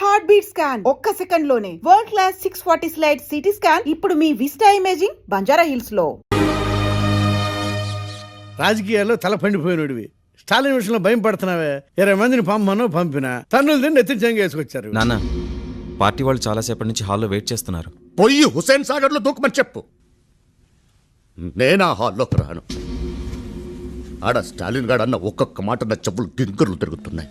Heart beat scan ఒక్క second లోనే world class 640 slide CT scan ఇప్పుడు మీ విస్టా ఇమేజింగ్ బంజారా హిల్స్ లో. రాజకీయాల్లో తల పండిపోయినడివి స్టాలిన్ విషయంలో భయం పడుతున్నావే. 20 మందిని పంపినా తన్నులు తిని ఎత్తించంగా వేసుకొచ్చారు. నాన్న పార్టీ వాళ్ళు చాలాసేపటి నుంచి హాల్లో వెయిట్ చేస్తున్నారు. పొయ్యి హుసేన్ సాగర్ లో దూకమని చెప్పు. నేనా హాల్లోకి రాను. ఆడ స్టాలిన్ గాడు అన్న ఒక్కొక్క మాట నా చెప్పులు గింకర్లు తిరుగుతున్నాయి.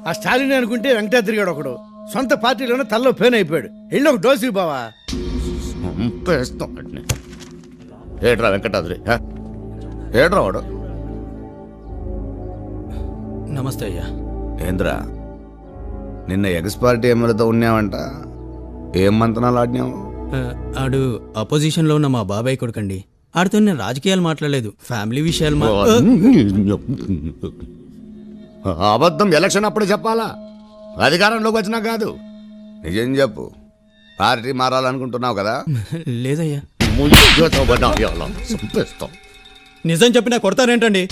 ఆ స్టాలిన్ అనుకుంటే వెంకటాద్రి గాడు ఒకడు సొంత పార్టీలోనే తల్లో పేన్ అయిపోయాడు. ఇల్లు ఒక డోసు బావా. ఏడ్రా వెంకటాద్రి, ఏడ్రా వాడు. నమస్తే అయ్యా. ఏంద్రా నిన్న ఎగస్ పార్టీ ఎమ్మెల్యేతో ఉన్నావంట, ఏం మంతనాలు ఆడినావు? ఆడు అపోజిషన్ లో ఉన్న మా బాబాయ్ కొడుకండి. ఆడితో నేను రాజకీయాలు మాట్లాడలేదు, ఫ్యామిలీ విషయాలు అబద్ధం ఎలక్షన్ అప్పుడు చెప్పాలా, అధికారంలోకి వచ్చినా కాదు. నిజం చెప్పు, పార్టీ మారాలనుకుంటున్నావు కదా? లేదయ్యా. చంపేస్తాం. నిజం చెప్పినా కొడతారేంటండి?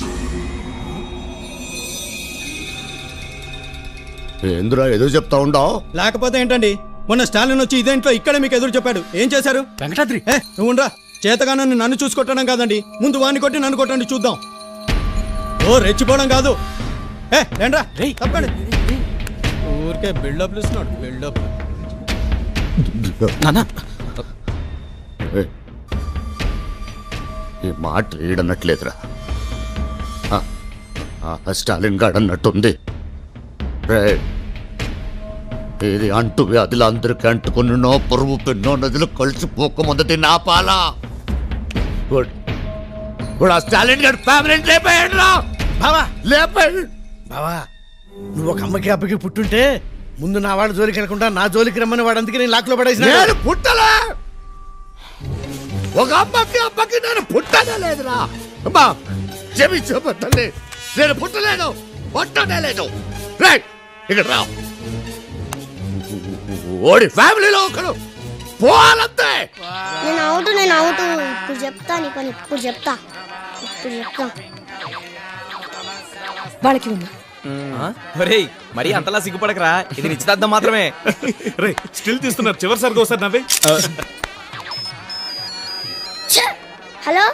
ఏంద్రా ఏదో చెప్తా ఉండవు? లేకపోతే ఏంటండి, మొన్న స్టాలిన్ వచ్చి ఇదేంట్లో ఇక్కడ మీకు ఎదురు చెప్పాడు. ఏం చేశారు? వెంకటాద్రి నువ్వుండ్రా. చేతగానని నన్ను చూసి కొట్టడం కాదండి, ముందు వాడిని కొట్టి నన్ను కొట్టండి చూద్దాం. ఓ రెచ్చిపోవడం కాదు. ఏంట్రా తప్పండి. ఊరికే బిల్డప్లు ఇస్తున్నాడు, బిల్డప్. ఈ మాట ఏడన్నట్లేదురా. స్టాలిన్ గాడు అన్నట్టుంది. ఇది అంటూ వ్యాధులు అందరికీ అంటుకున్నో పరువు పెన్నో నదులు కలిసిపోకముందు నా పాలా స్టాలిన్ గారు ఫ్యామిలీ లేపాడు రా బావా. లేపాడు బావా, నువ్వు ఒక అమ్మకి అబ్బకి పుట్టుంటే ముందు నా వాడు జోలికి వెళ్ళకుండా నా జోలికి రమ్మని వాడు, అందుకే నేను లాక్లో పడేసిన. నేను పుట్టలే, ఒక అబ్బకి నేను పుట్టనే లేదురా. అమ్మా చెవి చెప్పండి, నేను పుట్టలేదు, పుట్టనే లేదు. ఇక్కడ రా, ఓడి ఫ్యామిలీలో ఒకడు పోవాలంతే. నేను అవుట్ ఇప్పుడు చెప్తా నీ పని, ఇప్పుడు చెప్తా. వాళ్ళకి ఉంది. మరి అంతలా సిగ్గుపడకరా, ఇది నిశ్చితార్థం మాత్రమే. స్టిల్ తీస్తున్నారు, చివరిసారిగా ఒకసారి నవ్వే. హలో,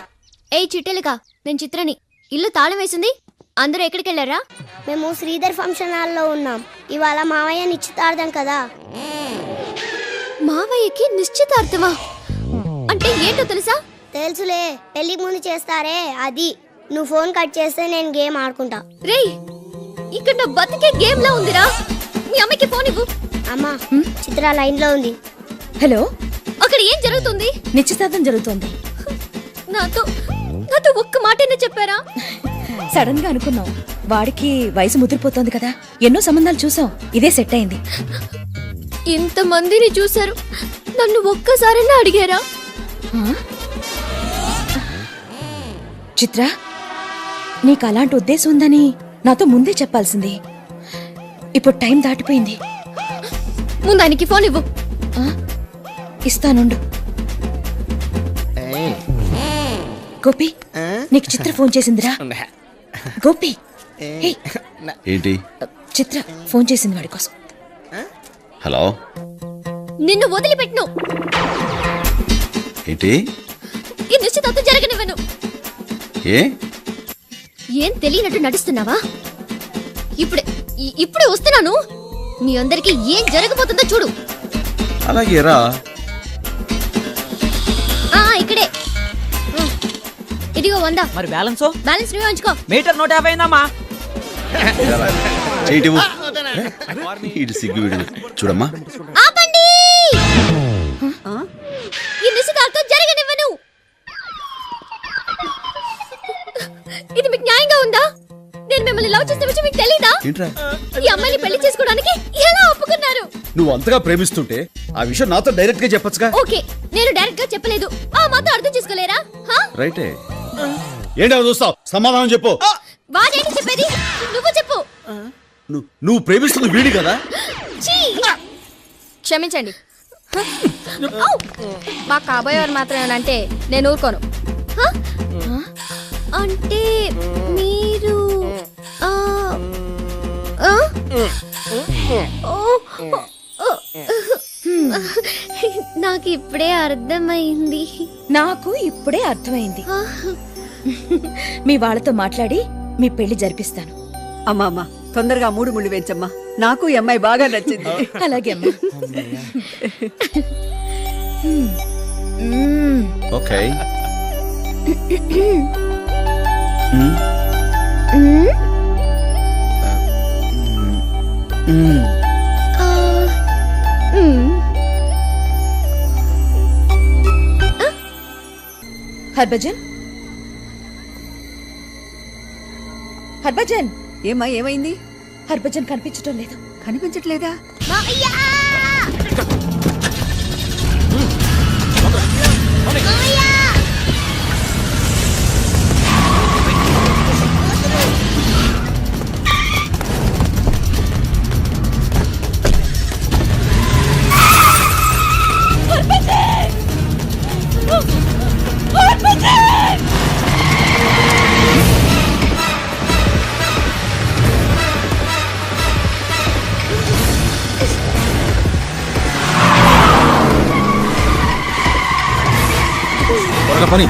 ఏ చిట్టెలిక, నేను చిత్రని. ఇల్లు తాళం వేసింది, అందరూ ఎక్కడికి వెళ్ళారా? మేము శ్రీధర్ ఫంక్షన్ హాల్లో ఉన్నాం. ఇవాళ మావయ్య నిశ్చితార్థం కదా. మావయ్యకి నిశ్చితార్థమా? అంటే ఏంటో తెలుసా? తెలుసులే, పెళ్లికి ముందు చేస్తారే అది. నువ్వు ఫోన్ కట్ చేస్తే నేను గేమ్ ఆడుకుంటా. రేయ్, ఇక్కడ నా బతికే గేమ్ లా ఉందిరా. మీ అమ్మకి ఫోన్ ఇవ్వు. అమ్మా, చిత్ర లైన్ లో ఉంది. హలో, అక్కడ ఏం జరుగుతుంది? నిశ్చితార్థం జరుగుతోంది. నాతో ఒక్క మాటైనా చెప్పారా? సడన్ గా అనుకున్నాం, వాడికి వయసు ముదిరిపోతోంది కదా, ఎన్నో సంబంధాలు చూసాం, ఇదే సెట్ అయింది. ఇంతమందిని చూశారు, నన్ను ఒక్కసారైనా అడిగారా? చిత్ర, నీకు అలాంటి ఉద్దేశం ఉందని నాతో ముందే చెప్పాల్సింది. ఇప్పుడు టైం దాటిపోయింది. ముందు ఆయనకి ఫోన్ ఇవ్వు. ఇస్తానుండు. గోపి, నీకు చిత్ర ఫోన్ చేసిందిరా. గోపి, ఏంటి? చిత్ర ఫోన్ చేసింది వాడి కోసం. హలో, నిన్ను వదిలిపెట్టును. ఏంటి? ఈ నిశ్చితార్థం జరగనివ్వను. ఏం తెలియనట్టు నడుస్తున్నావా? ఇప్పుడే వస్తున్నాను. మీ అందరికి ఏం జరగబోతుందో చూడు. అలాగే రా. ఇక్కడే. ఇదిగో 100. మరి బ్యాలెన్స్ నువ్వే ఉంచుకో. మీటర్ 150 అయిందమ్మా. సిగ్గు వీడు చూడమ్మా. ఆపండి, ఈ నిశ్చితార్థం జరగనివ్వను. ఇది మీకు న్యాయంగా ఉందా? నేను మిమ్మల్ని లవ్ చేసిన విషయం మీకు తెలీదా? ఈ అమ్మాయిని పెళ్లి చేసుకోవడానికి ఎలా ఒప్పుకున్నారు? నువ్వు అంతగా ప్రేమిస్తుంటే ఆ విషయం నాతో డైరెక్ట్ గా చెప్పొచ్చుగా. ఓకే, నేను డైరెక్ట్ గా చెప్పలేదు, ఆ మాత్రం అర్థం చేసుకోలేరా? రైటే. ఏంటో చూస్తావు, సమాధానం చెప్పు. వాడేంటి చెప్పేది, నువ్వు చెప్పు. నువ్వు ప్రేమిస్తుంది వీడి కదా? క్షమించండి, మా కాబోయేవారు మాత్రమేనంటే నేను ఊరుకోను. అంటే మీరు నాకు ఇప్పుడే అర్థమైంది. నాకు ఇప్పుడే అర్థమైంది. మీ వాళ్ళతో మాట్లాడి మీ పెళ్లి జరిపిస్తాను. అమ్మా తొందరగా 3 ముళ్ళు వేయించమ్మా. నాకు ఈ అమ్మాయి బాగా నచ్చింది. అలాగే అమ్మా. ఓకే హర్భజన్, హర్భజన్, ఏమైంది? హర్భజన్ కనిపించటం లేదు. కనిపించట్లేదా? పని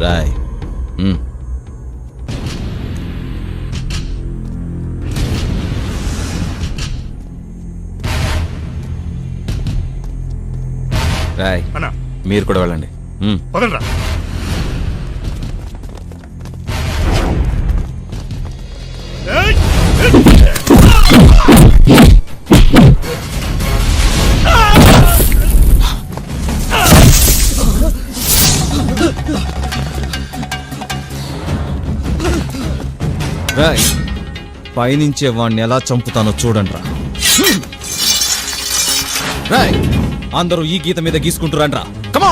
రాయ్. రాయ్ మీరు కూడా వెళ్ళండి. రాయ్ పైనుంచే వాడిని ఎలా చంపుతానో చూడండి రా. రాయ్ అందరూ ఈ గీత మీద గీసుకుంటురండ్రా. కమా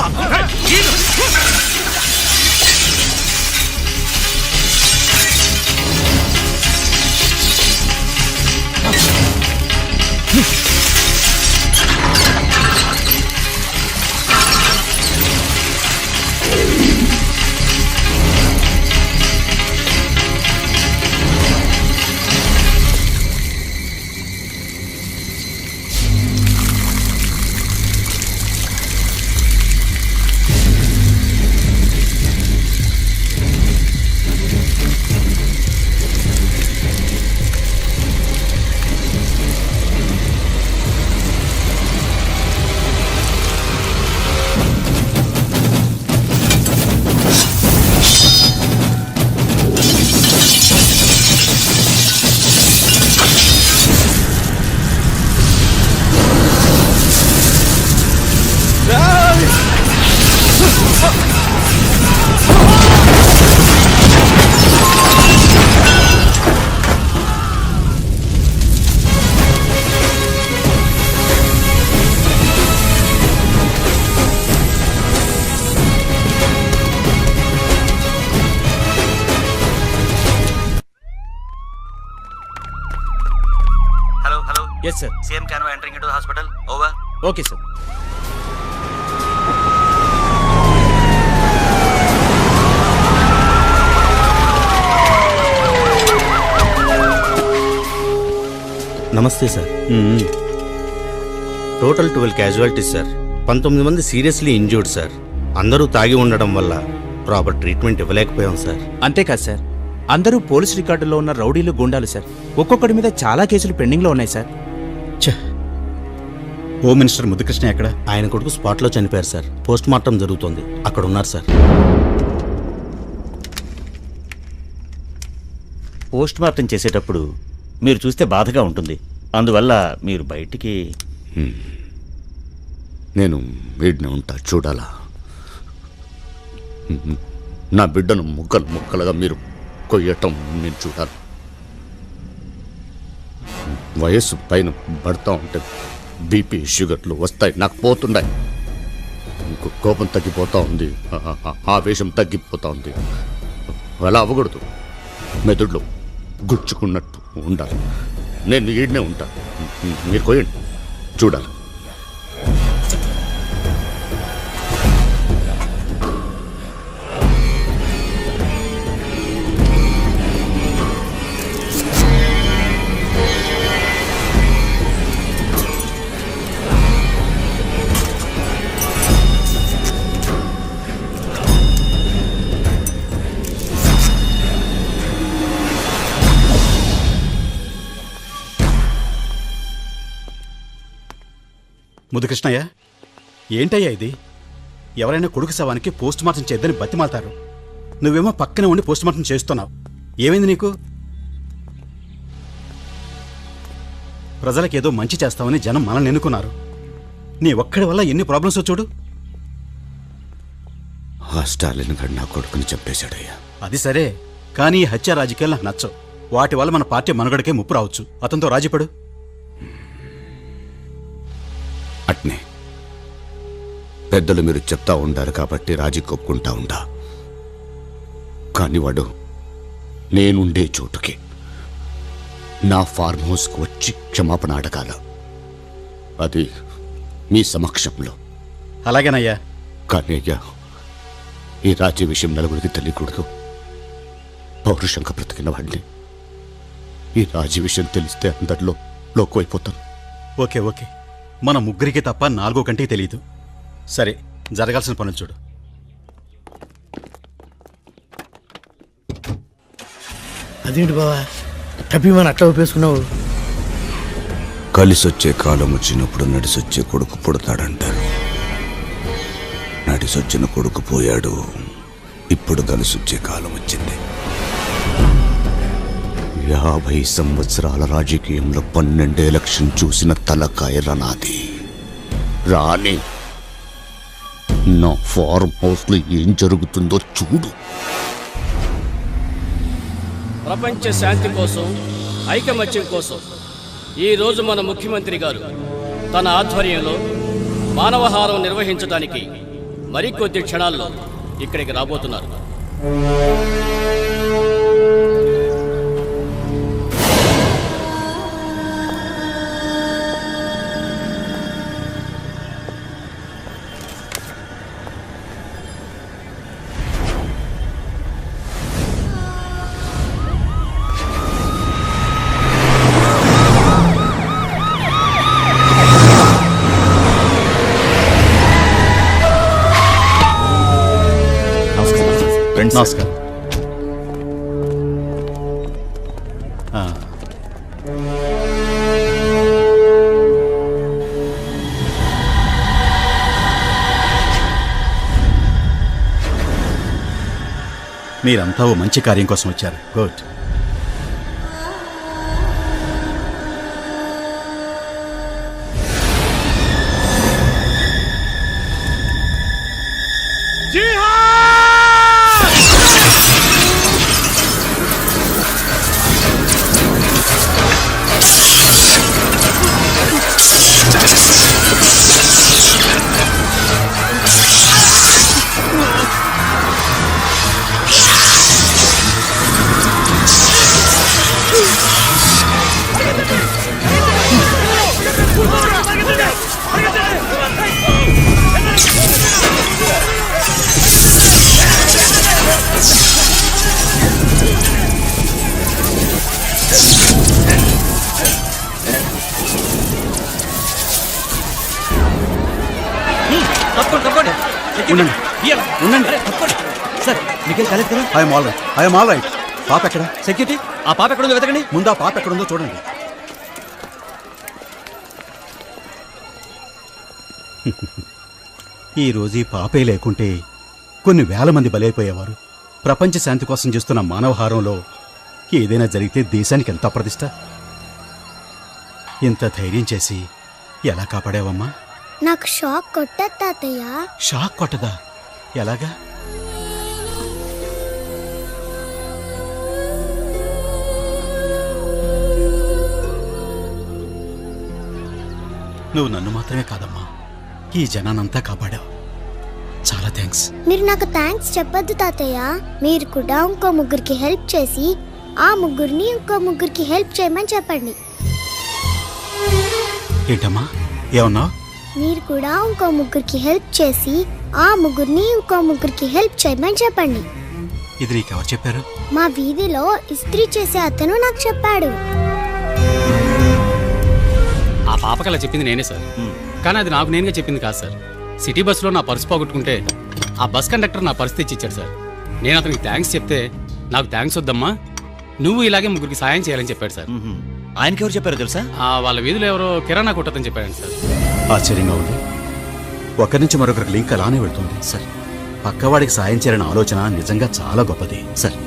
yes sir. Same can entering into hospital. Over. Okay sir. నమస్తే సార్. Total 12 casualties sir. 19 మంది సీరియస్లీ ఇంజూర్డ్ సార్. అందరూ తాగి ఉండడం వల్ల ప్రాపర్ ట్రీట్మెంట్ ఇవ్వలేకపోయాం సార్. అంతేకాదు సార్, అందరూ పోలీస్ రికార్డుల్లో ఉన్న రౌడీలు గుండాలు సార్. ఒక్కొక్కడి మీద చాలా కేసులు పెండింగ్లో ఉన్నాయి సార్. హోమ్ మినిస్టర్ ముద్దుకృష్ణ ఎక్కడ? ఆయన కొడుకు స్పాట్లో చనిపోయారు సార్. పోస్ట్ మార్టం జరుగుతోంది, అక్కడ ఉన్నారు సార్. పోస్ట్ మార్టం చేసేటప్పుడు మీరు చూస్తే బాధగా ఉంటుంది. అందువల్ల మీరు బయటికి. నేను వీడిని ఉంటా చూడాలా? నా బిడ్డను ముక్కలు ముక్కలుగా మీరు కొయ్యటం నేను చూడాలి. వయస్సు పైన పడతా ఉంటే బీపీ షుగర్లు వస్తాయి, నాకు పోతున్నాయి. కోపం తగ్గిపోతూ ఉంది, ఆవేశం తగ్గిపోతూ ఉంది. అలా అవ్వకూడదు. మెదడులో గుచ్చుకున్నట్టు ఉండాలి. నేను ఈడనే ఉంటా, మీరు కొయ్యండి చూడాలి. ముద్దుకృష్ణయ్య, ఏంటయ్యా ఇది? ఎవరైనా కొడుకు శవానికి పోస్ట్ మార్టం చేద్దని బతిమాలతారు. నువ్వేమో పక్కనే ఉండి పోస్ట్ మార్టం చేస్తున్నావు. ఏమైంది నీకు? ప్రజలకేదో మంచి చేస్తావని జనం మనల్ని ఎన్నుకున్నారు. నీ ఒక్కడి వల్ల ఎన్ని ప్రాబ్లమ్స్ చూడు. ఆ స్టాలిన్ గారు నా కొడుకుని చంపేశాడయ్యా. అది సరే, కానీ ఈ హత్య రాజకీయాలు నాకు నచ్చవు. వాటి వల్ల మన పార్టీ మనుగడకే ముప్పు రావచ్చు. అతనితో రాజీపడు. అట్నే పెద్దలు మీరు చెప్తా ఉండారు కాబట్టి రాజీ కొప్పుకుంటా ఉండా. కానీ వాడు నేనుండే చోటుకి, నా ఫార్మ్ హౌస్కి వచ్చి క్షమాపణ అడగాల. అది మీ సమక్షంలో. అలాగేనయ్యా. కానీ అయ్యా, ఈ రాజీ విషయం నలుగురికి తెలియకూడదు. పౌరుషంగా బ్రతికిన వాడిని ఈ రాజీ విషయం తెలిస్తే అందరిలో లోకువైపోతాను. ఓకే ఓకే, మన ముగ్గురికి తప్ప 4వ కంటికి తెలియదు. సరే, జరగాల్సిన పనులు చూడు. అదేంటి బావా తప్పిమని అట్లా ఒప్పేసుకున్నావు? కలిసొచ్చే కాలం వచ్చినప్పుడు నడిసొచ్చే కొడుకు పుడతాడంటారు. నడిసొచ్చిన కొడుకు పోయాడు, ఇప్పుడు కలిసొచ్చే కాలం వచ్చింది. 50 సంవత్సరాల రాజకీయంలో 12 ఎలక్షన్ చూసిన తలకాయ నాది. రాని నా ఫార్మ్ హౌస్లో ఏం జరుగుతుందో చూడు. ప్రపంచ శాంతి కోసం, ఐకమత్యం కోసం ఈరోజు మన ముఖ్యమంత్రి గారు తన ఆధ్వర్యంలో మానవహారం నిర్వహించడానికి మరికొద్ది క్షణాల్లో ఇక్కడికి రాబోతున్నారు. నమస్కారం. మీరంతా ఓ మంచి కార్యం కోసం వచ్చారు. గుడ్. ఉండండి ఉండండి సార్ మీకేం కాలేదు కదా? I'm all right. పాప ఎక్కడ? సెక్యూరిటీ ఆ పాప ఎక్కడ ఉందో వెతకండి. ముందు ఆ పాప ఎక్కడుందో చూడండి. ఈ రోజు ఈ పాపే లేకుంటే కొన్ని వేల మంది బలైపోయేవారు. ప్రపంచ శాంతి కోసం చేస్తున్న మానవహారంలో ఏదైనా జరిగితే దేశానికి ఎంత అప్రతిష్ట. ఇంత ధైర్యం చేసి ఎలా కాపాడావమ్మా? నాకు షాక్ కొట్టదు తాతయ్య. షాక్ కొట్టదా? ఎలాగా? నువ్వు నన్ను మాత్రమే కాదమ్మా, ఈ జనానంతా కాపాడావు. చాలా థ్యాంక్స్. మీరు నాకు థ్యాంక్స్ చెప్పొద్దు తాతయ్య. మీరు కూడా ఇంకో ముగ్గురికి హెల్ప్ చేసి ఆ ముగ్గురిని ఇంకో ముగ్గురికి హెల్ప్ చేయమని చెప్పండి. ఏంటమ్మా ఏమన్నావు? మీరు కూడా ఇంకో ముగ్గురికి హెల్ప్ చేసి ఆ ముగ్గురిని ఇంకో ముగ్గురికి హెల్ప్ చేయమని చెప్పండి. ఇది నీకెవరు చెప్పారు? మా వీధిలో ఇస్త్రీ చేసే అతను నాకు చెప్పాడు. ఆ పాపకి అలా చెప్పింది నేనే సార్, కానీ అది నాకు నేనుగా చెప్పింది కాదు సార్. సిటీ బస్సులో నా పర్సు పోగొట్టుకుంటే ఆ బస్ కండక్టర్ నా పర్సు తెచ్చి ఇచ్చాడు సార్. నేను అతనికి థ్యాంక్స్ చెప్తే నాకు థ్యాంక్స్ వద్దమ్మా, నువ్వు ఇలాగే ముగ్గురికి సాయం చేయాలని చెప్పాడు సార్. ఆయనకి ఎవరు చెప్పారో తెలుసా? వాళ్ళ వీధిలో ఎవరో కిరాణా కొట్టదని చెప్పాడు సార్. ఆశ్చర్యంగా ఉంది. ఒకరి నుంచి మరొకరికి లింక్ అలానే వెళ్తుంది సార్. పక్కవాడికి సాయం చేయాలనే ఆలోచన నిజంగా చాలా గొప్పది సార్.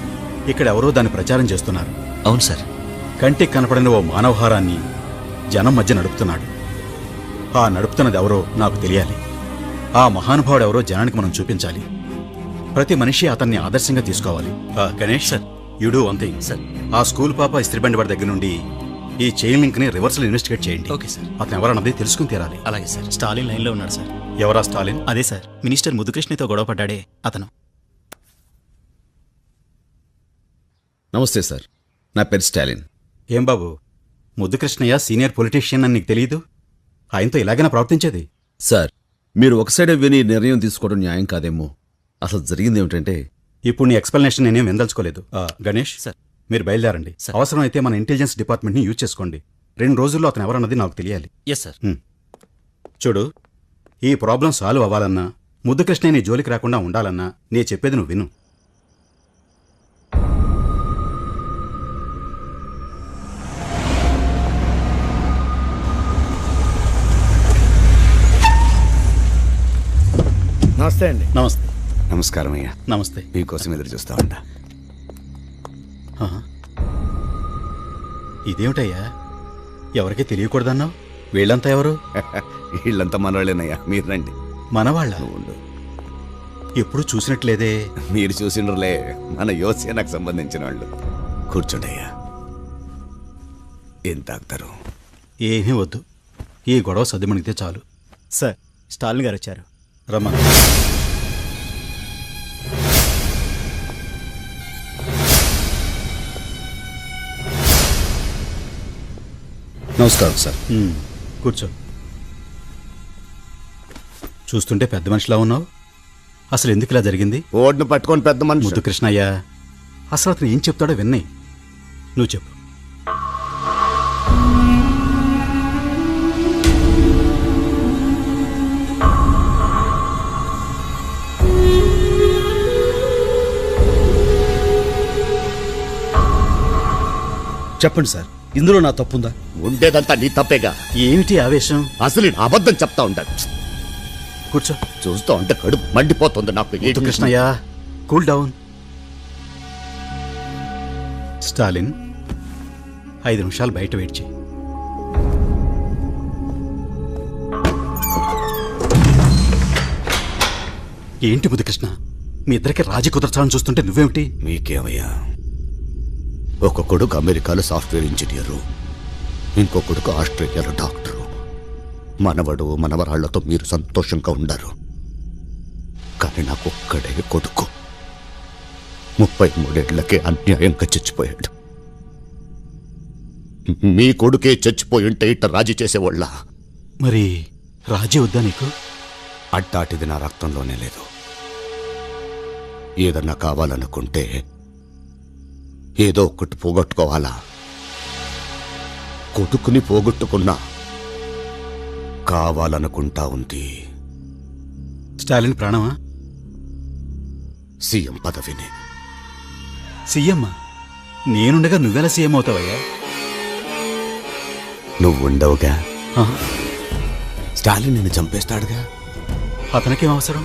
ఇక్కడ ఎవరో దాన్ని ప్రచారం చేస్తున్నారు. అవును సార్. కంటికి కనపడిన ఓ మానవహారాన్ని జనం మధ్య నడుపుతున్నాడు. ఆ నడుపుతున్నది ఎవరో నాకు తెలియాలి. ఆ మహానుభావుడు ఎవరో జనానికి మనం చూపించాలి. ప్రతి మనిషి అతన్ని ఆదర్శంగా తీసుకోవాలి. Ganesh sir, you do one thing sir. ఆ స్కూల్ పాప ఇస్త్రీబండి వాడి దగ్గర నుండి ఈ చైన్ లింక్ ని రివర్సల్ ఇన్వెస్టిగేట్ చేయండి. Okay sir. అతను ఎవరన్నది తెలుసుకుని తీరాలి. అలాగే సార్. స్టాలిన్ లైన్ లో ఉన్నాడు సార్. ఎవరా స్టాలిన్? అదే సార్, మినిస్టర్ ముద్దుకృష్ణతో గొడవ పడ్డాడే అతను. నమస్తే సార్, నా పేరు స్టాలిన్. ఏం బాబు, ముద్దుకృష్ణయ్య సీనియర్ పొలిటీషియన్ అని నీకు తెలీదు? ఆయనతో ఇలాగైనా ప్రవర్తించేది? సార్, మీరు ఒక సైడే విని నిర్ణయం తీసుకోవడం న్యాయం కాదేమో. అసలు జరిగింది ఏమిటంటే, ఇప్పుడు నీ ఎక్స్ప్లెనేషన్ నేనేం విందల్చుకోలేదు. గణేష్ సార్, మీరు బయలుదేరండి. అవసరమైతే మన ఇంటెలిజెన్స్ డిపార్ట్మెంట్ని యూజ్ చేసుకోండి. 2 రోజుల్లో అతను ఎవరన్నది నాకు తెలియాలి. Yes sir. చూడు, ఈ ప్రాబ్లం సాల్వ్ అవ్వాలన్నా, ముద్దుకృష్ణ నీ జోలికి రాకుండా ఉండాలన్నా నే చెప్పేది నువ్వు విను. నమస్తే అండి. నమస్తే. నమస్కారం అయ్యా. నమస్తే. మీకోసం ఎదురు చూస్తా ఉంటా. ఇదేమిటయ్యా, ఎవరికి తెలియకూడదన్నావు? వీళ్ళంతా ఎవరు? వీళ్ళంతా మనవాళ్ళేనయ్యా, మీరు రండి. మనవాళ్ళ? ఎప్పుడు చూసినట్లేదే. మీరు చూసిండ్రులే, మన యోసేనకు సంబంధించిన వాళ్ళు. కూర్చోండి అయ్యా. ఏం తాగుతారు? ఏమీ వద్దు, ఈ గొడవ సద్దుమణిగితే చాలు. సార్, స్టాలిన్ గారు వచ్చారు. రమ్మా. నమస్కారం సార్. కూర్చో. చూస్తుంటే పెద్ద మనిషిలా ఉన్నావు. అసలు ఎందుకు ఇలా జరిగింది? ఓడ్ను పట్టుకొని పెద్ద మనిషి. ముద్దు కృష్ణయ్య, అసలు అతను ఏం చెప్తాడో విన్నాయి. నువ్వు చెప్పు. చెప్పండి సార్, ఇందులో నా తప్పుందా? ఉండేదంతా నీ తప్పేగా. ఏమిటి ఆవేశం? అసలు నేను అబద్ధం చెప్తా ఉంటాను. కూర్చో. చూస్తూ ఉంటే కడుపు మండిపోతుంది నాకు. ముద్దు కృష్ణయ్య, కూల్ డౌన్. స్టాలిన్, 5 నిమిషాలు బయట వెయిట్ చేయి. ఏంటి ముద్దుకృష్ణ, మీ ఇద్దరికి రాజీ కుదర్చాలని చూస్తుంటే నువ్వేమిటి? మీకేమయ్యా, ఒక కొడుకు అమెరికాలో సాఫ్ట్వేర్ ఇంజనీరు, ఇంకో కొడుకు ఆస్ట్రేలియాలో డాక్టరు. మనవడు మనవరాళ్లతో మీరు సంతోషంగా ఉండారు. కానీ నాకు ఒక్కడే కొడుకు 33 ఏళ్లకే అన్యాయంగా చచ్చిపోయాడు. మీ కొడుకే చచ్చిపోయి ఉంటే ఇట్ట రాజీ చేసేవాళ్ళ? మరి రాజీ వద్దా నీకు? అట్టాటిది నా రక్తంలోనే లేదు. ఏదన్నా కావాలనుకుంటే ఏదో ఒకటి పోగొట్టుకోవాలా? కొడుకుని పోగొట్టుకున్నా కావాలనుకుంటా ఉంది. స్టాలిన్ ప్రాణమా? సీఎం పదవిని. సీఎం నేనుండగా నువ్వెలా సీఎం అవుతావయ్యా? నువ్వు ఉండవుగా. స్టాలిన్ నిన్ను చంపేస్తాడుగా. అతనికేం అవసరం?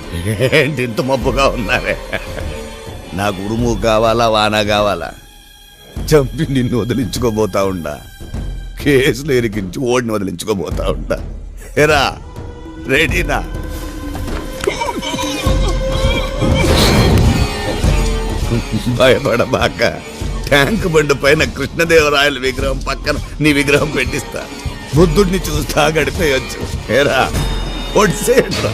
ఏంటి ఇంత మబ్బుగా ఉన్నారే? నాకు ఉరుము కావాలా, వాన కావాలా? చంపి నిన్ను వదిలించుకోబోతా ఉండా. కేసులు ఎరికించి ఓడిని వదిలించుకోబోతా ఉండా. ఎరా రెడీనా? భయపడబాక. ట్యాంక్ బండి పైన కృష్ణదేవరాయల విగ్రహం పక్కన నీ విగ్రహం పెట్టిస్తా. బుద్ధుడిని చూస్తా గడిపేయచ్చు. ఏరా ఒడిసేయండిరా.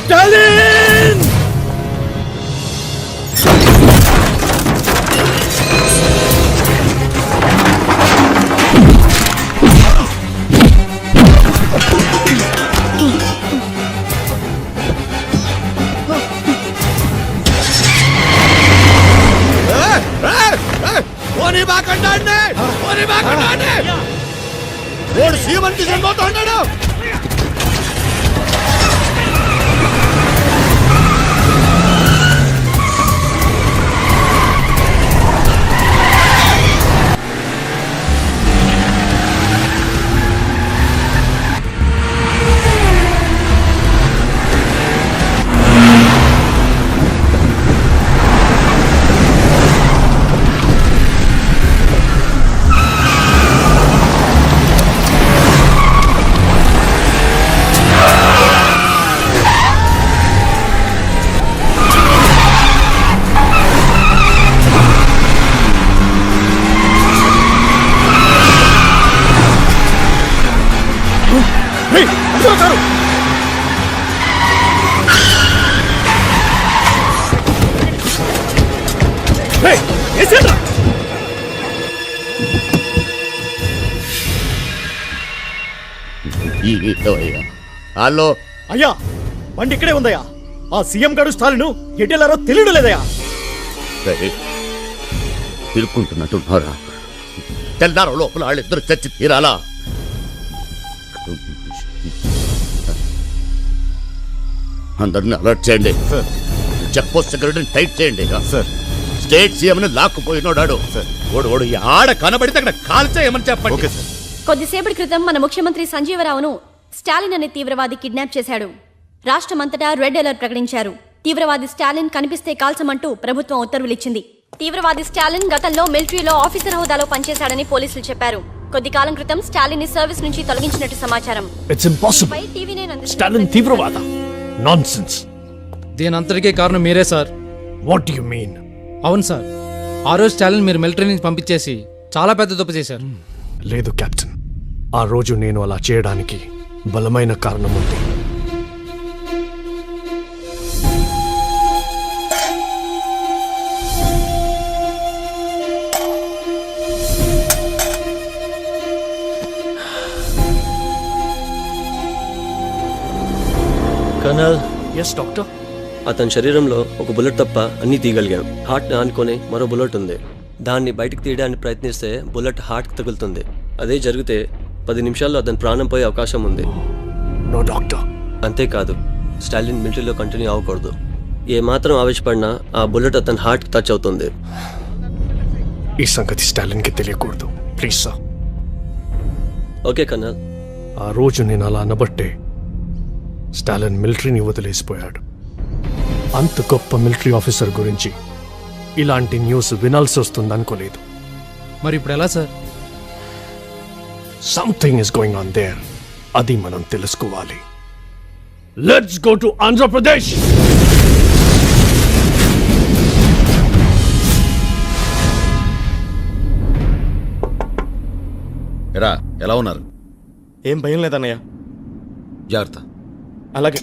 స్టాలిన్! పోనీ బాకండి, పోనీ బాకండి. ఓడు సీఎం తీసుకొని పోతా ఉన్నాడు. హలో అయ్యా, బండి ఇక్కడే ఉందయ్యా. ఆ సీఎం గారు స్టాలిన్ ఎటెళ్లారో తెలియడం లేదయ్యా. తిరుక్కుంటున్నట్టున్నారా? తెల్లారో లోపల వాళ్ళిద్దరు చచ్చి తీరాలా? అందరిని అలర్ట్ చేయండి. చెక్ పోస్ట్ సెక్యూరిటీని టైట్ చేయండి. స్టేట్ సీఎంని లాక్కుపోయినోడాడు. ఓడు ఆడ కనబడితే అక్కడ కాల్చేయమని చెప్పండి. కొద్దిసేపటి క్రితం మన ముఖ్యమంత్రి సంజీవరావును స్టాలిన్ అనే తీవ్రవాది కిడ్నాప్ చేశాడు. రాష్ట్రమంతటా రెడ్ అలర్ట్ ప్రకటించారు. తీవ్రవాది స్టాలిన్ కనిపిస్తే కాల్చమంటూ ప్రభుత్వం ఉత్తర్వులిచ్చింది. తీవ్రవాది స్టాలిన్ గతంలో మిలిటరీలో ఆఫీసర్ హోదాలో పనిచేశాడని పోలీసులు చెప్పారు. కొద్ది కాలం క్రితం స్టాలిన్ ని సర్వీస్ నుంచి తొలగించినట్టు సమాచారం. It's impossible. స్టాలిన్ తీవ్రవాద? నాన్సెన్స్. దీనంతటికీ కారణం మీరే సార్. What you mean? అవును సార్, ఆ రోజు స్టాలిన్ మీరు మిలిటరీ నుంచి పంపించేసి చాలా పెద్ద తప్పు చేశారు. లేదు కెప్టెన్, ఆ రోజు నేను అలా చేయడానికి బలమైన కారణం ఉంది. కర్నల్. Yes doctor. అతని శరీరంలో ఒక బుల్లెట్ తప్ప అన్నీ తీయగలిగాం. హార్ట్ని ఆనుకొని మరో బుల్లెట్ ఉంది. దాన్ని బయటకు తీయడానికి ప్రయత్నిస్తే బుల్లెట్ హార్ట్కి తగులుతుంది. అదే జరిగితే 10 నిమిషాల్లో అతని ప్రాణం పోయే అవకాశం ఉంది. No doctor. అంతేకాదు, స్టాలిన్ మిలిటరీలో కంటిన్యూ అవ్వకూడదు. ఏమాత్రం ఆవేశపడినా ఆ బుల్లెట్ అతని హార్ట్కి టచ్ అవుతుంది. ఈ సంగతి స్టాలిన్కి తెలియకూడదు, ప్లీజ్ సార్. Okay colonel. ఆ రోజు నేను అలా అనబట్టే స్టాలిన్ మిలిటరీని వదిలేసిపోయాడు. అంత గొప్ప మిలిటరీ ఆఫీసర్ గురించి ఇలాంటి న్యూస్ వినాల్సి వస్తుంది అనుకోలేదు. మరి ఇప్పుడు ఎలా sir? Something is going on their. అది మనం తెలుసుకోవాలి. Let's go to Andhra Pradesh. ఎరా ఎలా ఉన్నారు? ఏం భయం లేదన్నయ్య. జాగ్రత్త. అలాగే.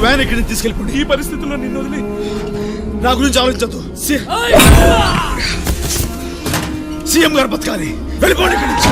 వ్యాన్ ఇక్కడి నుంచి తీసుకెళ్ళిపోండి. ఈ పరిస్థితుల్లో నిన్ను వదిలి నా గురించి ఆలోచించద్దు. సీఎం గారు బతకాలి. వెళ్ళిపోండి ఇక్కడి నుంచి.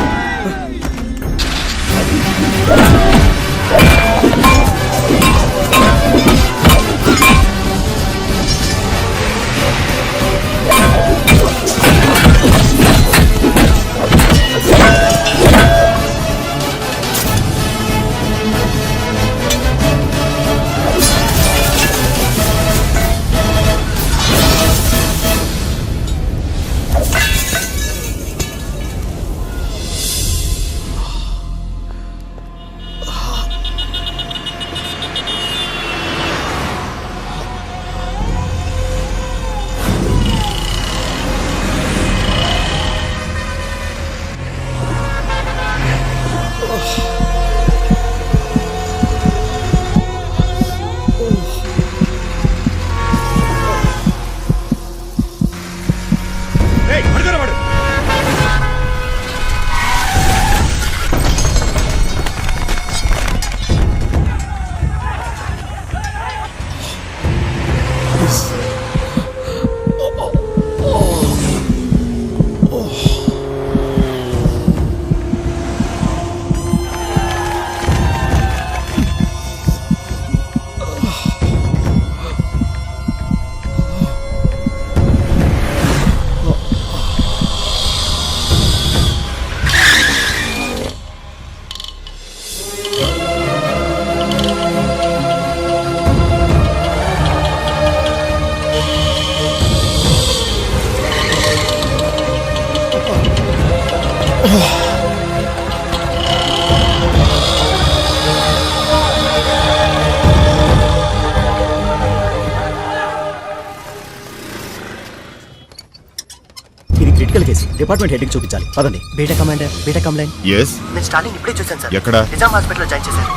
ఇది క్రిటికల్ కేసు. డిపార్ట్మెంట్ హెడ్ కి చూపించాలి. పదండి. Beta commander, beta complaint. Yes, నేను స్టాలిన్ ఇప్పుడే చూశాను సార్. ఎక్కడ? నిజాం హాస్పిటల్లో జాయిన్ చేశారు.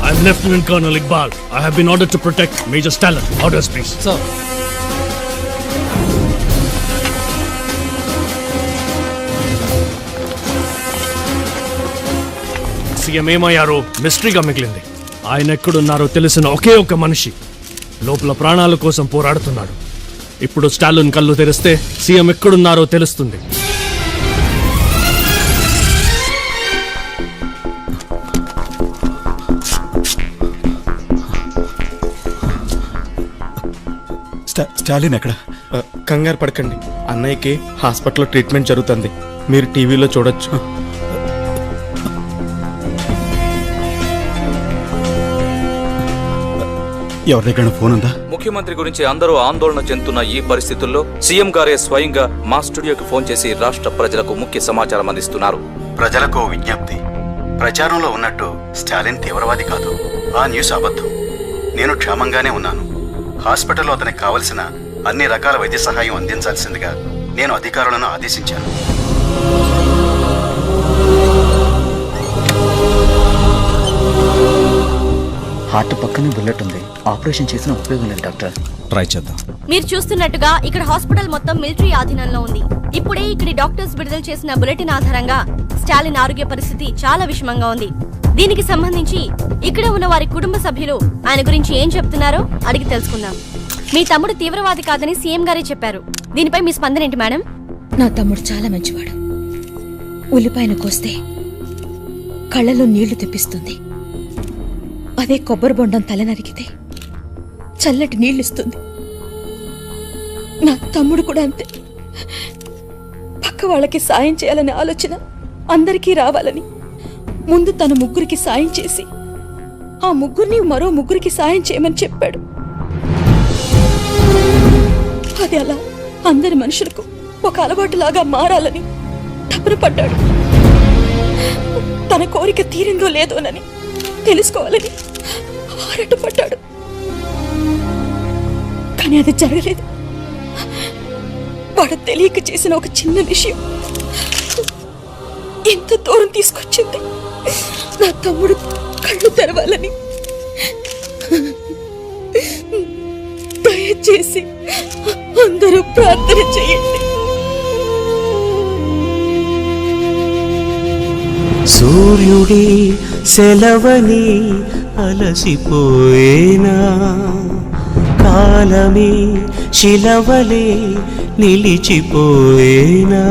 I'm Lieutenant Colonel Iqbal. I have been ordered to protect Major Stalin. Orders, please. Sir. CM ఏమయ్యారో మిస్టరీగా మిగిలింది. ఆయన ఎక్కడున్నారో తెలిసిన ఒకే ఒక మనిషి లోపల ప్రాణాల కోసం పోరాడుతున్నాడు. ఇప్పుడు స్టాలిన్ కళ్ళు తెరిస్తే సీఎం ఎక్కడున్నారో తెలుస్తుంది. స్టాలిన్ ఎక్కడ? కంగారు పడకండి, అన్నయ్యకి హాస్పిటల్లో ట్రీట్మెంట్ జరుగుతుంది. మీరు టీవీలో చూడొచ్చు. ఎవరి దగ్గర ఫోన్ ఉందా? ముఖ్యమంత్రి గురించి అందరూ ఆందోళన చెందుతున్న ఈ పరిస్థితుల్లో సీఎం గారే స్వయంగా మా స్టూడియోకి ఫోన్ చేసి రాష్ట్ర ప్రజలకు ముఖ్య సమాచారం అందిస్తున్నారు. ప్రజలకు విజ్ఞప్తి. ప్రచారంలో ఉన్నట్టు స్టాలిన్ తీవ్రవాది కాదు. ఆ న్యూస్ అబద్ధం. నేను క్షేమంగానే ఉన్నాను. హాస్పిటల్లో అతనికి కావలసిన అన్ని రకాల వైద్య సహాయం అందించాల్సిందిగా నేను అధికారులను ఆదేశించాను. హార్ట్ పక్కనే బుల్లెట్ ఉంది. ఆపరేషన్ చేసిన ఉపయోగం లేదు డాక్టర్. ట్రై చేద్దాం. మీరు చూస్తున్నట్టుగా ఇక్కడ హాస్పిటల్ మొత్తం మిలిటరీ ఆధీనంలో ఉంది. ఇప్పుడే ఇక్కడి డాక్టర్స్ విడుదల చేసిన బులెటిన్ ఆధారంగా స్టాలిన్ ఆరోగ్య పరిస్థితి చాలా విషమంగా ఉంది. దీనికి సంబంధించి ఇక్కడ ఉన్న వారి కుటుంబ సభ్యులు ఆయన గురించి ఏం చెప్తున్నారో అడిగి తెలుసుకుందాం. మీ తమ్ముడు తీవ్రవాది కాదని సీఎం గారే చెప్పారు. దీనిపై మీ స్పందన ఏంటి మేడం? నా తమ్ముడు చాలా మంచివాడు. ఉల్లిపాయను కోస్తే కళ్ళలో నీళ్లు తెప్పిస్తుంది. అదే కొబ్బరి బొండం తల నరికితే చల్లటి నీళ్ళిస్తుంది. నా తమ్ముడు కూడా అంతే. పక్క వాళ్ళకి సాయం చేయాలనే ఆలోచన అందరికీ రావాలని ముందు తన ముగ్గురికి సాయం చేసి ఆ ముగ్గురిని మరో ముగ్గురికి సాయం చేయమని చెప్పాడు. అది అలా అందరి మనుషులకు ఒక అలవాటులాగా మారాలని తపన పడ్డాడు. తన కోరిక తీరిందో లేదోనని తెలుసుకోవాలని ఆరాటపడ్డాడు. కానీ అది జరగలేదు. వాడు తెలియక చేసిన ఒక చిన్న విషయం ఎంత దూరం తీసుకొచ్చింది. నా తమ్ముడు కళ్ళు తెరవాలని దయచేసి అందరూ ప్రార్థన చేయండి. సూర్యుడి సెలవని అలసిపోయేనా, కాలమే శిలవలే నిలిచిపోయేనా.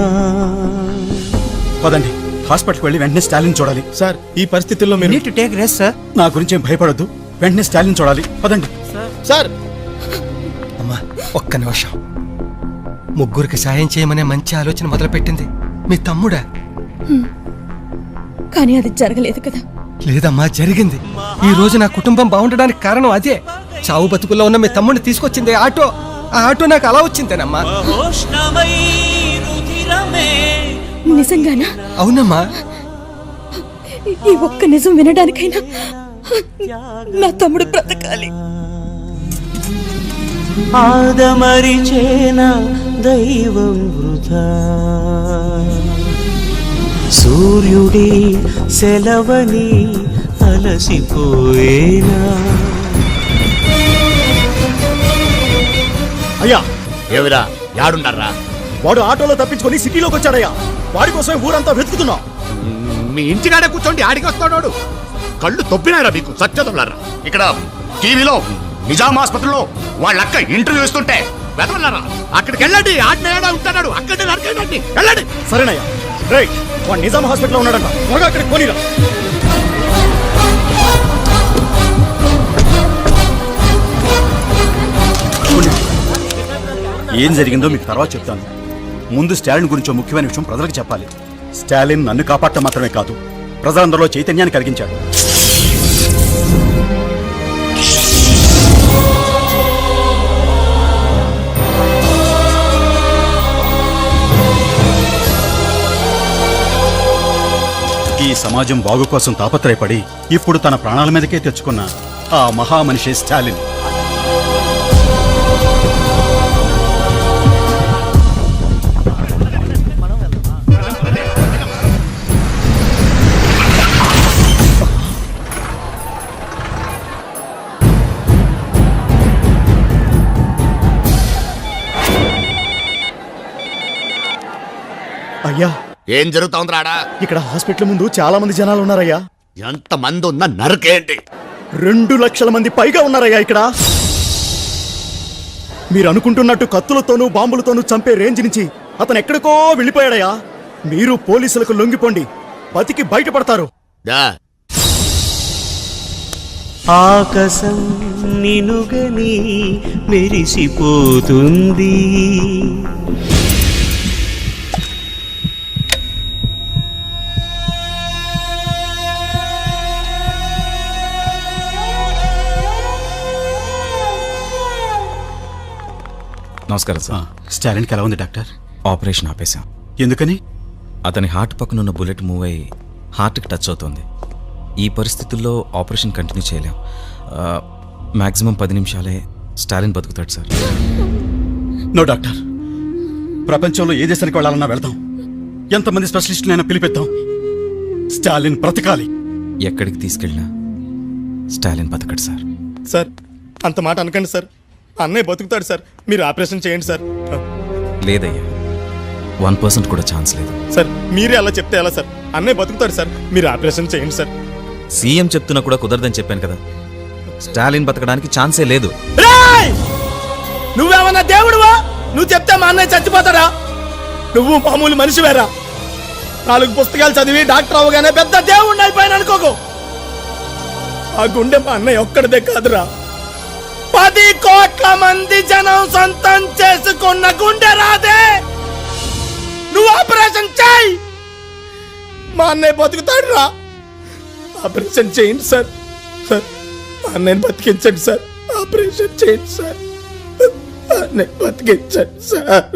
పదండి, హాస్పిటల్కి వెళ్ళి వెంటనే స్టాలిన్ చూడాలి. సార్ ఈ పరిస్థితుల్లో మీరు need to take rest sir. నా గురించి ఏం భయపడొద్దు, వెంటనే స్టాలిన్ చూడాలి. పదండి సార్. అమ్మా ఒక్క నిమిషం. ముగ్గురికి సాయం చేయమనే మంచి ఆలోచన మొదలుపెట్టింది మీ తమ్ముడా? కానీ అది జరగలేదు కదా. లేదమ్మా, జరిగింది. ఈ రోజు నా కుటుంబం బాగుండడానికి కారణం అదే. చావు బతుకుల్లో ఉన్న మీ తమ్ముడిని తీసుకొచ్చింది ఆటో. ఆ ఆటో నాకు అలా వచ్చిందేనమ్మా. నిజంగానా? అవునమ్మా. ఈ ఒక్క నిజం వినడానికైనా నా తమ్ముడు బ్రతకాలి. ఆదమరిచేన దైవం వృధా, సూర్యుడి సెలవని అలసిపోయేనా. అయ్యా ఏవిరా యాడున్నారా? వాడు ఆటోలో తప్పించుకొని సిటీలోకి వచ్చాడయ్యా. వాడి కోసం ఊరంతా వెతుకుతున్నాం. మీ ఇంటికాడే కూర్చోండి, ఆడికి వస్తాడు. కళ్ళు తొప్పినారా మీకు సత్యదొల్లారా? ఇక్కడ టీవీలో నిజాం ఆసుపత్రిలో వాళ్ళ అక్క ఇంటర్వ్యూ ఇస్తుంటే వెతవన్నారా? అక్కడికి వెళ్ళండి, ఆడిన ఉంటాడు, అక్కడే నరకండి, వెళ్ళండి. సరేనయ్యా. రేయ్, వాడు నిజాం హాస్పిటల్లో ఉన్నాడంట, త్వరగా అక్కడికి పోనీరా. ఏం జరిగిందో మీకు తర్వాత చెప్తాను. ముందు స్టాలిన్ గురించి ఓ ముఖ్యమైన విషయం ప్రజలకు చెప్పాలి. స్టాలిన్ నన్ను కాపాడటం మాత్రమే కాదు, ప్రజలందరిలో చైతన్యాన్ని కలిగించాడు. ఈ సమాజం బాగు కోసం తాపత్రయపడి ఇప్పుడు తన ప్రాణాల మీదకే తెచ్చుకున్న ఆ మహామనిషి స్టాలిన్. అయ్యా, ఏం జరుగుతోందిరాడా? ఇక్కడ హాస్పిటల్ ముందు చాలా మంది జనాలు ఉన్నారయ్యా. ఎంత మంది ఉన్న నరకేంటి? 2 లక్షల మంది పైగా ఉన్నారయ్యా ఇక్కడ. మీరు అనుకుంటున్నట్టు కత్తులతోనూ బాంబులతోనూ చంపే రేంజ్ నుంచి అతను ఎక్కడికో వెళ్ళిపోయాడయ్యా. మీరు పోలీసులకు లొంగిపోండి, బతికి బయటపడతారు. ఆకాశం నినుగని మెరిసిపోతుంది, నమస్కారం సార్. స్టాలిన్కి ఎలా ఉంది డాక్టర్? ఆపరేషన్ ఆపేశాం. ఎందుకని? అతని హార్ట్ పక్కనున్న బుల్లెట్ మూవ్ అయ్యి హార్ట్కి టచ్ అవుతుంది. ఈ పరిస్థితుల్లో ఆపరేషన్ కంటిన్యూ చేయలేం. మ్యాక్సిమం 10 నిమిషాలే స్టాలిన్ బతుకుతాడు సార్. నో డాక్టర్, ప్రపంచంలో ఏ దేశానికి వెళ్ళాలన్నా వెళ్తాం, ఎంతమంది స్పెషలిస్టులైనా పిలిపిద్దాం. స్టాలిన్ బ్రతకాలి. ఎక్కడికి తీసుకెళ్ళినా స్టాలిన్ బతకడు సార్. సార్ అంత మాట అనకండి సార్. అన్నయ్య బతుకుతాడు సార్, మీరు ఆపరేషన్ చేయండి సార్. లేదయ్యా, 1% కూడా ఛాన్స్ లేదు సార్. మీరే అలా చెప్తే ఎలా సార్? అన్నయ్య బతుకుతాడు సార్, మీరు ఆపరేషన్ చేయండి సార్. సీఎం చెప్తున్నా కూడా కుదరదని చెప్పాను కదా. స్టాలిన్ బతకడానికి ఛాన్సే లేదు. నువ్వేమన్నా దేవుడువా? నువ్వు చెప్తే మా అన్నయ్య చచ్చిపోతాడా? నువ్వు మామూలు మనిషివేరా. 4 పుస్తకాలు చదివి డాక్టర్ అవగానే పెద్ద దేవుడిని అయిపోయాను అనుకోకు. ఆ గుండె మా అన్నయ్య ఒక్కడిదే కాదురా, 10 కోట్ల మంది జనం సొంతం చేసుకున్న గుండె రాదే. నువ్వు ఆపరేషన్ చేయి, మా అన్నయ్య బతుకుతాడు రా. ఆపరేషన్ చేయండి సార్. సార్ అన్నయ్యని బతికించండి సార్. ఆపరేషన్ చేయండి సార్. అన్నయ్య బతికించండి సార్.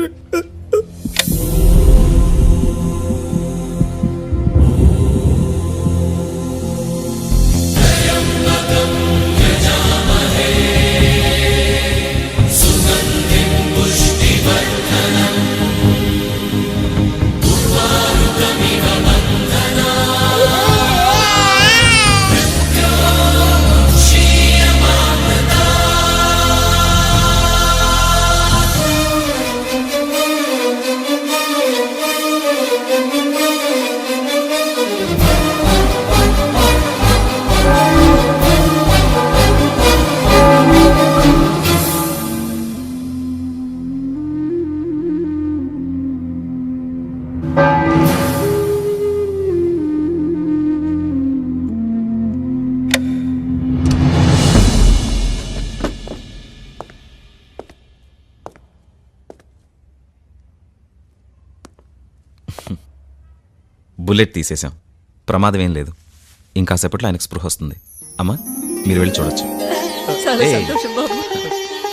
బుల్లెట్ తీసేశాం. ప్రమాదం ఏం లేదు. ఇంకాసేపట్లో ఆయనకు స్పృహ వస్తుంది. అమ్మా మీరు వెళ్ళి చూడొచ్చు. చాలా సంతోషం బాబు.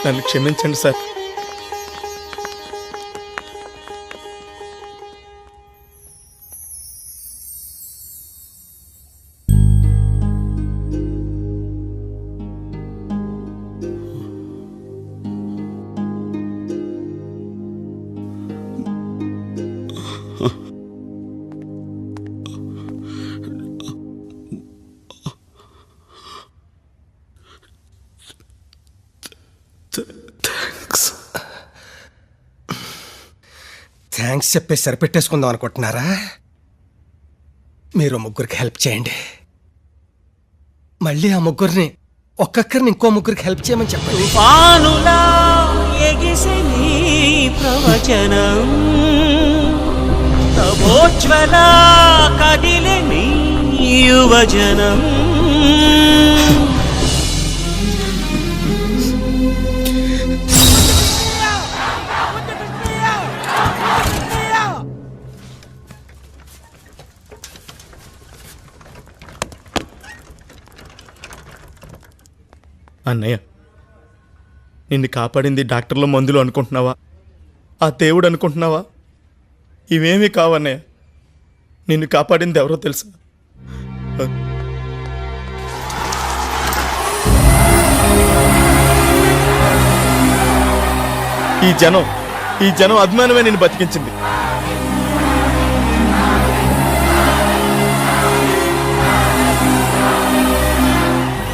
నన్ను క్షమించండి సార్. థ్యాంక్స్ చెప్పేసి సరిపెట్టేసుకుందాం అనుకుంటున్నారా? మీరు ముగ్గురికి హెల్ప్ చేయండి. మళ్ళీ ఆ ముగ్గురిని ఒక్కొక్కరిని ఇంకో ముగ్గురికి హెల్ప్ చేయమని చెప్పండి. తుఫానులా ఎగిసి నీ ప్రవచనం, తపోజ్వలా కదిలే నీ యువజనం. అన్నయ్య, నిన్ను కాపాడింది డాక్టర్ల మందులు అనుకుంటున్నావా, ఆ దేవుడు అనుకుంటున్నావా? ఇవేమీ కావన్నయ్య. నిన్ను కాపాడింది ఎవరో తెలుసా? ఈ జనం అభిమానమే నిన్ను బతికించింది.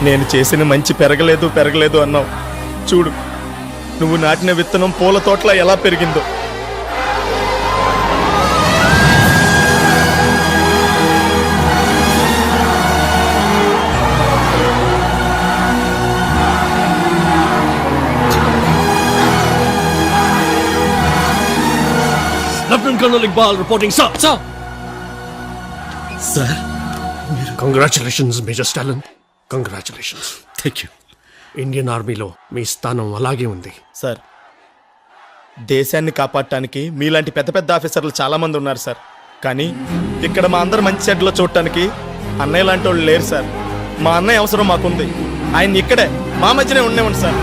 నేను చేసిన మంచి పెరగలేదు అన్నావు. చూడు, నువ్వు నాటిన విత్తనం పూల తోటలా ఎలా పెరిగిందో. Lieutenant Colonel Iqbal reporting, sir. Sir, congratulations, Major Stalin. Congratulations. Thank you. Indian ఆర్మీలో మీ స్థానం అలాగే ఉంది. సార్, దేశాన్ని కాపాడటానికి మీలాంటి పెద్ద పెద్ద ఆఫీసర్లు చాలా మంది ఉన్నారు సార్. కానీ ఇక్కడ మా అందరు మంచి చెడ్లో చూడటానికి అన్నయ్య లాంటి వాళ్ళు లేరు సార్. మా అన్నయ్య అవసరం మాకుంది. ఆయన ఇక్కడే మా మధ్యనే ఉండేవాడు సార్.